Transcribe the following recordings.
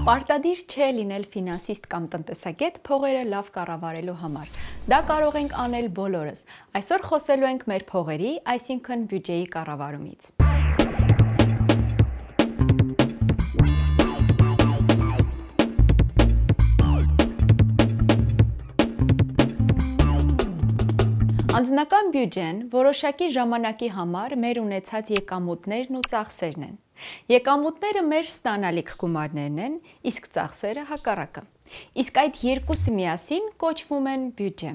Պարտադիր չէ լինել ֆինանսիստ կամ տնտեսագետ փողերը լավ կառավարելու համար։ Դա կարող ենք անել բոլորս։ Այսօր խոսելու ենք մեր փողերի, այսինքն բյուջեի կառավարումից։ Անձնական բյուջեն որոշակի ժամանակի համար մեր ունեցած եկամուտներն ու ծախսերն են։ Եկամուտները մեր ստանալիք գումարներն են, իսկ ծախսերը հակառակը։ Իսկ այդ երկուսը միասին կոչվում են բյուջե։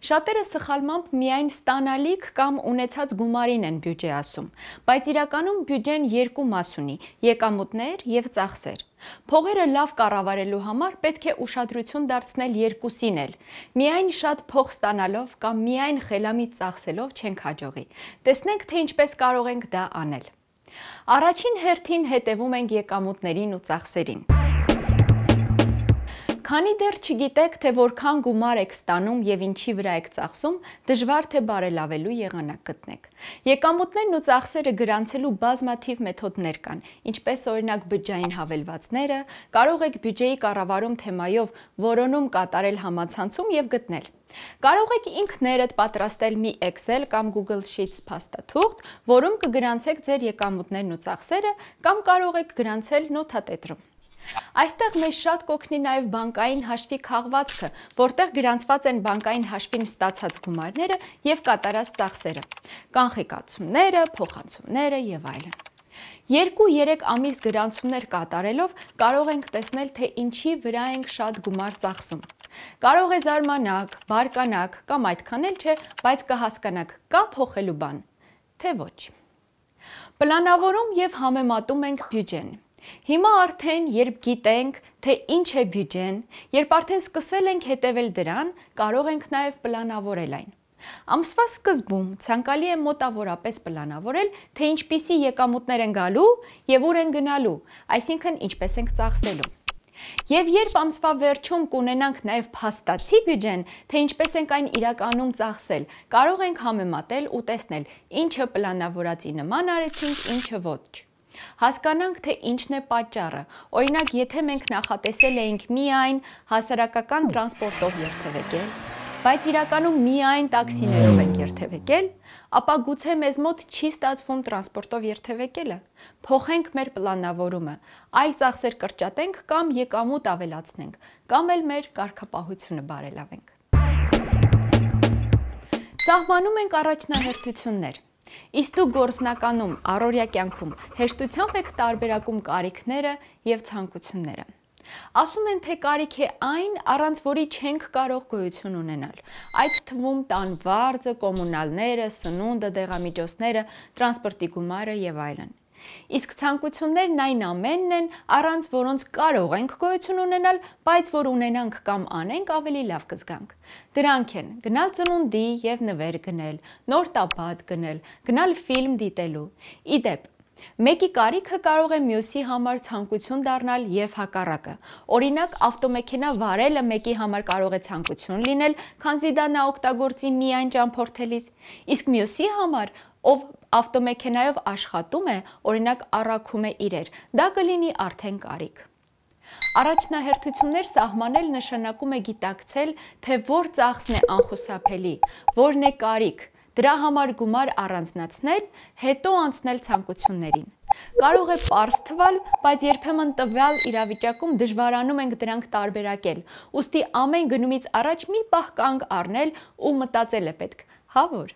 Շատերը սխալմամբ միայն ստանալիք կամ ունեցած գումարին են բյուջե ասում, բայց իրականում բյուջեն երկու մաս ունի՝ եկամուտներ և ծախսեր։ Փողերը լավ կառավարելու համար պետք է ուշադրություն դարձնել երկուսին էլ։ Միայն շատ փող ստանալով կամ միայն խելամիտ ծախսելով չենք հաջողի։ Տեսնենք, թե ինչպես կարող ենք դա անել։ Առաջին հերթին հետևում ենք եկամուտներին ու ծախսերին։ Քանի դեռ չգիտեք, թե որքան գումար եք ստանում և ինչի վրա եք ծախսում, դժվար թե բարելավելու եղանակ գտնեք։ Եկամուտներն ու ծախսերը գրանցելու բազմաթիվ մեթոդներ կան, ինչպես օրինակ բջջային հավելվածները, կարող եք բյուջեի կառավարում թեմայով որոնում կատարել համացանցում և գտնել։ Կարող եք ինքներդ պատրաստել մի Excel կամ Google Sheets փաստաթուղթ, որում կգրանցեք ձեր եկամուտներն ու ծախսերը, կամ կարող եք գրանցել նոթատետրում։ Այստեղ մեզ շատ կօգնի նաև բանկային հաշվի քաղվածքը, որտեղ գրանցված են բանկային հաշվին ստացած գումարները և կատարած ծախսերը, կանխիկացումները, փոխանցումները և այլն։ 2-3 ամիս գրանցումներ կատարելով կարող ենք տեսնել, թե ինչի վրա ենք շատ գումար ծախսում։ Կարող է զարմանաք, բարկանաք կամ այդքան էլ չէ, բայց կհասկանաք՝ կա փոխելու բան, թե ոչ։ Պլանավորում և համեմատում ենք բյուջեն։ Հիմա արդեն, երբ գիտենք, թե ինչ է բյուջեն, երբ արդեն սկսել ենք հետևել դրան, կարող ենք նաև պլանավորել այն։ Ամսվա սկզբում ցանկալի է մոտավորապես պլանավորել, թե ինչպիսի եկամուտներ են գալու և ուր են գնալու, այսինքն ինչպես ենք ծախսելու։ Եվ երբ ամսվա վերջում կունենանք նաև փաստացի բյուջեն, թե ինչպես ենք այն իրականում ծախսել, կարող ենք համեմատել ու տեսնել, ինչը պլանավորածի նման արեցինք, ինչը ոչ։ Հասկանանք, թե ինչն է պատճառը։ Օրինակ, եթե մենք նախատեսել էինք միայն հասարակական տրանսպորտով երթևեկել, բայց իրականում միայն տաքսիներով ենք երթևեկել, ապա գուցե մեզ մոտ չի ստացվում տրանսպորտով երթևեկելը։ Փոխենք մեր պլանավորումը, այլ ծախսեր կրճատենք կամ եկամուտ ավելացնենք, կամ էլ մեր կարգապահությունը բարելավենք։ Սահմանում ենք առաջնահերթություններ։ Իսկ դուք գործնականում, առօրյա կյանքում հեշտությամբ եք տարբերակում կարիքները և ցանկությունները։ Ասում են, թե կարիք է այն, առանց որի չենք կարող գոյություն ունենալ, այդ թվում տան վարձը, կոմունալները, սնունդը, դեղամիջոցները, տրանսպորտի գումարը և այլն։ Իսկ ցանկություններն այն ամենն են, առանց որոնց կարող ենք գոյություն ունենալ, բայց որ ունենանք կամ անենք ավելի լավ կզգանք։ Դրանք են գնալ ծնունդի և նվեր գնել, նոր տաբատ գնել, գնալ ֆիլմ դիտելու։ Իդեպ, մեկի կարիքը կարող է մյուսի համար ցանկություն դառնալ և հակառակը։ Օրինակ, ավտոմեքենա վարելը մեկի համար կարող է ցանկություն լինել, քանզի դա նա օգտագործի միայն ճամփորդելիս, իսկ մյուսի համար, ով ավտոմեքենայով աշխատում է, օրինակ առաքում է իրեր, դա կլինի արդեն կարիք։ Առաջնահերթություններ սահմանել նշանակում է գիտակցել, թե որ ծախսն է անխուսափելի, որն է կարիք, դրա համար գումար առանձնացնել, հետո անցնել ցանկություններին։ Կարող է պարզ թվալ, բայց երբեմն տվյալ իրավիճակում դժվարանում ենք դրանք տարբերակել, ուստի ամեն գնումից առաջ մի պահ կանգ առնել ու մտածել է պետք, հա որ։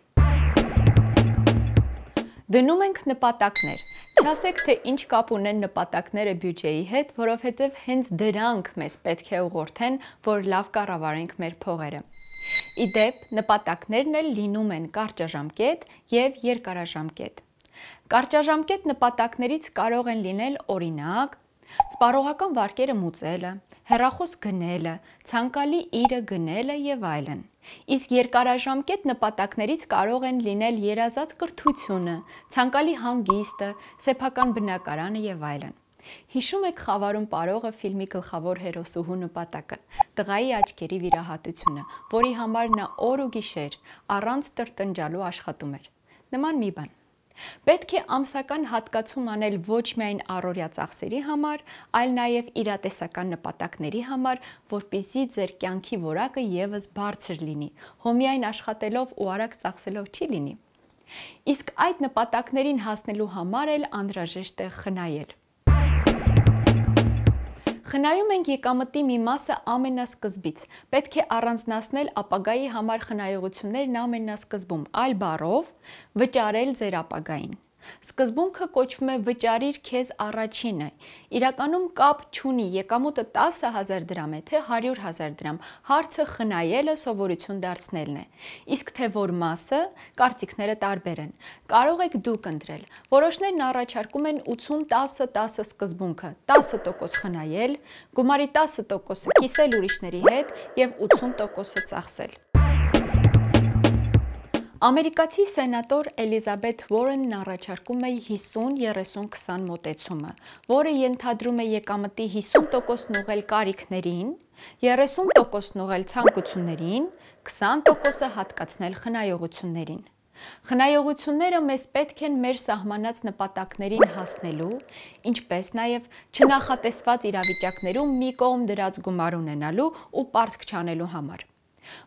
Դնում ենք նպատակներ։ Չասեք, թե ինչ կապ ունեն նպատակները բյուջեի հետ, որովհետև հենց դրանք մեզ պետք է ուղղորդեն, որ լավ կառավարենք մեր փողերը։ Իդեպ, նպատակներն էլ լինում են կարճաժամկետ և երկարաժամկետ։ Կարճաժամկետ նպատակներից կարող են լինել օրինակ, սպառողական վարկերը մուծելը, հեռախոս գնելը, ցանկալի իրը գնելը և այլն։ Իսկ երկարաժամկետ նպատակներից կարող են լինել երազած կրթությունը, ցանկալի հանգիստը, սեփական բնակարանը և այլն։ Հիշում եք «Խավարում պարողը» ֆիլմի գլխավոր հերոսուհու նպատակը՝ տղայի աչքերի վիրահատությունը, որի համար նա օր ու գիշեր առանց տրտնջալու աշխատում էր։ Նման մի բան։ Պետք է ամսական հատկացում անել ոչ միայն առօրյա ծախսերի համար, այլ նաև իրատեսական նպատակների համար, որպեսզի ձեր կյանքի որակը ևս բարձր լինի, հոմիայն աշխատելով ու արագ ծախսելով չի լինի։ Իսկ այդ նպատակներին հասնելու համար էլ անհրաժեշտ է խնայել։ Խնայում ենք եկամտի մի մասը ամենասկզբից։ Պետք է առանձնացնել ապագայի համար խնայողություններն ամենասկզբում, այլ բառով վճարել ձեր ապագային։ Սկզբունքը կոչվում է վճարիր քեզ առաջինը։ Իրականում կապ չունի եկամուտը 10,000 դրամ է, թե 100,000 դրամ, հարցը խնայելը սովորություն դարձնելն է։ Իսկ թե որ մասը, կարծիքները տարբեր են։ Կարող եք դուք ընտրել։ Որոշներն առաջարկում են 80-10-10 սկզբունքը, 10% խնայել, գումարի 10%-ը կիսել ուրիշների հետ և 80%-ը ծախսել։ Ամերիկացի սենատոր Էլիզաբեթ Ուորենն առաջարկում է 50-30-20 մոտեցումը, որը ենթադրում է եկամտի 50%-ն ուղղել կարիքներին, 30%-ն ուղղել ցանկություններին, 20%-ը հատկացնել խնայողություններին։ Խնայողությունները մեզ պետք են մեր սահմանած նպատակներին հասնելու, ինչպես նաև չնախատեսված իրավիճակներում մի կողմ դրած գումար ունենալու ու պարտք չանելու համար։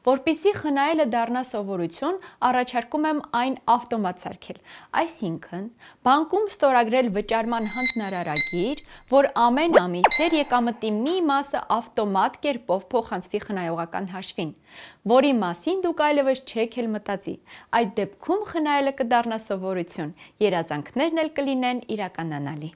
Որպեսզի խնայելը դառնա սովորություն, առաջարկում եմ այն ավտոմատ սարքել, այսինքն բանկում ստորագրել վճարման հանձնարարագիր, որ ամեն ամիս ձեր եկամտի մի մասը ավտոմատ կերպով փոխանցվի խնայողական հաշվին, որի մասին դուք այլևս չեք էլ մտածի։ Այդ դեպքում խնայելը կդառնա սովորություն, երազանքներն էլ կլինեն իրականանալի։